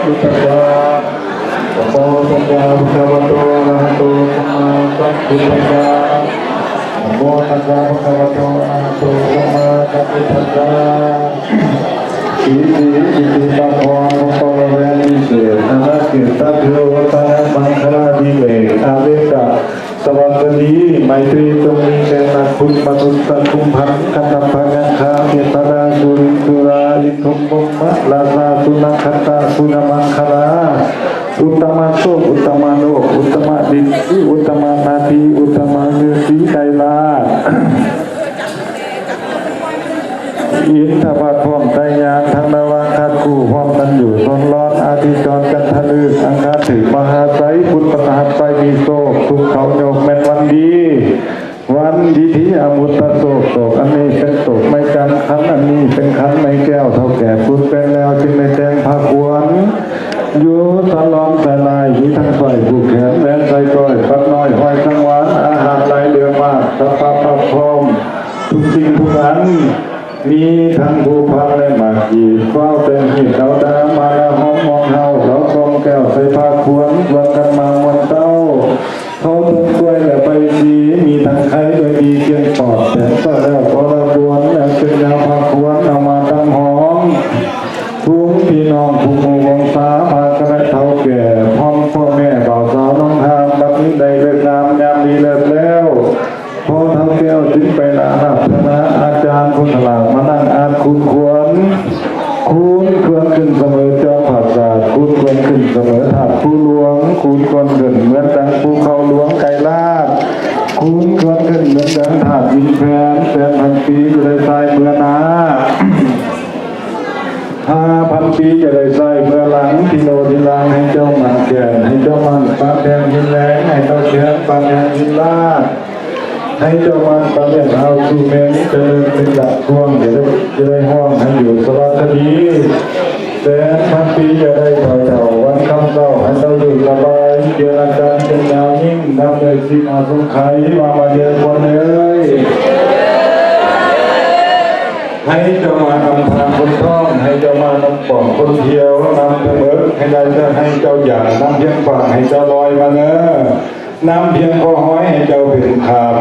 พุทธัสสะนะโมตัสสะภะคะวะโตอะระหะโตสัมมาสัมพุทธัสสะนะโมตัสสะภะคะวะโตอะระหะโตสัมมาสัมพุทธัสสะอิติปัสสะภะคะวะเวนิเสนะนะเกตัพโยวัตนะมังคลาดิเวกอาเวกะสวัสดีไมตรีจงมีแด่นักบุญมนุษย์สัตว์คุมพันกันตพังคาเมตตาสุริสุราอิทุมมุมะลาซาสุนัขตาสุนมังคลาอุตตมะโสอุตตมะโนอุตตมะดินอุตตมะนาทีอุตตมะเนื้อสีไกลาอินทปัตพร้อมใจยานทั้งระวังคัดคู่พร้อมกันอยู่ทนร้อนอาทิจรกันทะลึกอังคารถือมหาไสพุทธมหาไสมีโศกทุกเขาโยกแม่นวันดีวันดีที่อมุตตะโศกโศกอันนี้เป็นโศกไม่กันขันอันนี้เป็นขันไม่แก้วเท่าแก่พุทธเป็นแล้วจึงในแจงภาควนอยู่สลอมแต่ลายอยู่ทั้งใส่ผูกแขนแหวนใส่ก้อยปัดน้อยห้อยทั้งหวานอาหารหลายเดือมากสภาพพร้อมทุกสิ่งทุกอันมีทั้งผู้พันและหมากกีเฝ้าเป็นหินเราดามาละห้องมองเฮาเราทรงแก้วใส่ผ้าขวนวางกันมาวันเต้าเขาต้นกล้วยและใบดีมีทั้งไข่โดยดีเกียงปอดแต่ก็แล้วพอระบวนแล้วจึงยาวผ้าขวนเอามาตั้งหอมทุกพี่น้องผู้มูวงศาพากระเท่าแก่พร้อมพ่อแม่บ่าวสาวน้องทามบัดนี้ได้เลิกงามยามดีเลิศแล้วพอเท่าแก้วจึงไปลาหับคณะอาจารย์ผู้ถลางมานั่งอ่านคุณควรขึ้นเสมอจอมผักศาสตร์คุณควรขึ้นเสมอถาดผู้หลวงคุณควรขึ้นเหมือนดังภูเขาหลวงไกรลาดคุณควรขึ้นเหมือนดังถาดยินแฟนพันปีจะได้ทรายเมื่อนา5,000 ปีจะได้ใส่เมื่อหลังที่โนดิลางให้เจ้ามันแก่ให้เจ้ามันปากแดงหินแหลงให้เจ้าเชียงปากแดงหินลาดให้เจ้ามันปากแดงเอาสู่เมนจะเดินเป็นหลักท่วงจะได้ห้องให้อยู่สวัสดี1,000 ปีจะได้ต่อเจ้าวันคำเศร้าให้เจ้าอยู่สบายเจริญอาการเป็นยาวยิ่งนำเลยสิ่งอาสงไขยมาเดินคนเลยให้เจ้ามานำทางคนท่องให้เจ้ามานำปองคนเที่ยวนำเสมอให้ได้จะให้เจ้าอย่างนำเพียงฝั่งให้เจ้าลอยมาเนอนำเพียงพอห้อยให้เจ้าเป็นขาม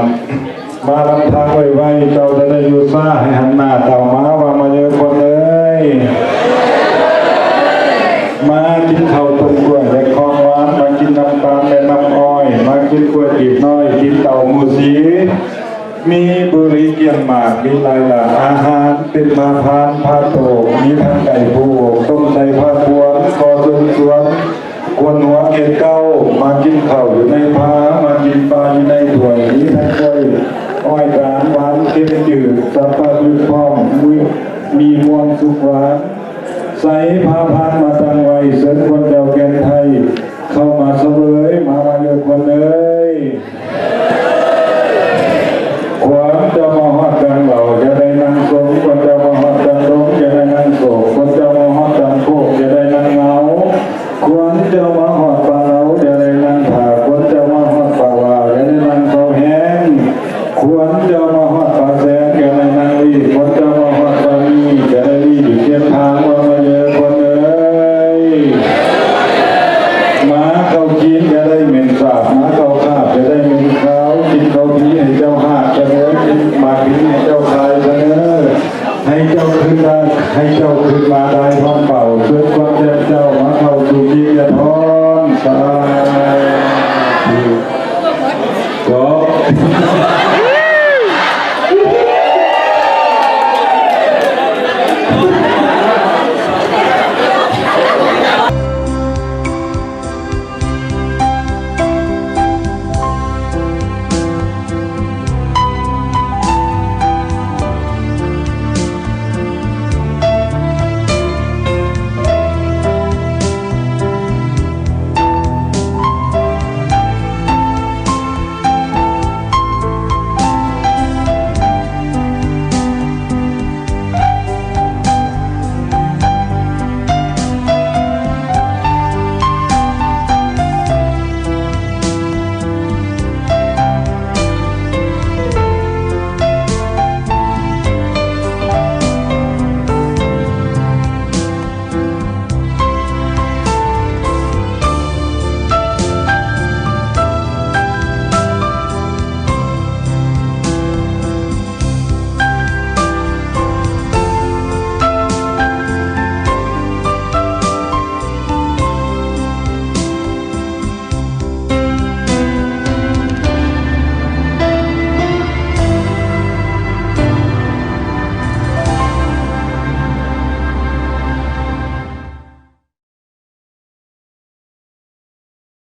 มาลำทางไว้เจ้าจะได้อยู่ซ่าให้หันหน้าเต่ามามาเยอะคนเลยมากินข้าวต้มกล้วยและของหวานมากินน้ำตาลและน้ำอ้อยมากินกล้วยตีบน้อยกินเต่าหมูสีมีบุรีเกียงหมากมีหลายหลากอาหารเป็นมาพานผ้าโตมีทั้งไก่ผูต้มใส่ผ้าพวนคอสวนกวนหัวเกศเก้ามากินข้าวอยู่ในผ้ามากินปลาอยู่ในถ้วยมีทั้งกล้วยอ้อยหวานหวานเค็มจืดสับปะรดพร้อมมีมวลสุกหวานใส่ผ้าพานมาตั้งไว้เสริญคนเดียวแกนไทยเข้ามาเสวยมาเยอะคนเลยความจะมาหอดกันเหล่าจะได้นั่งสมคนจะมาหอดกันลงจะได้นั่งโศกคนจะมาหอดกันโคกจะได้นั่งเงาควรจะมาหอดป่าเราจะได้นั่งผ่าควรจะมาหอดป่าว่าจะได้นั่งเขาแห้งควรจะมาหอดป่าแสงจะได้นั่งรีควรจะมาหอดป่ามีจะได้รีอยู่เทียนทางว่ามาเยอะคนเลยม้าเขากินจะได้เหม็นสาบม้าเขาคาบจะได้เหม็นขาวกินเขาพีให้เจ้าหาจะได้กินมาพีให้เจ้าคายเสนอให้เจ้าขึ้นมาได้พร้อมเป่าเพื่อ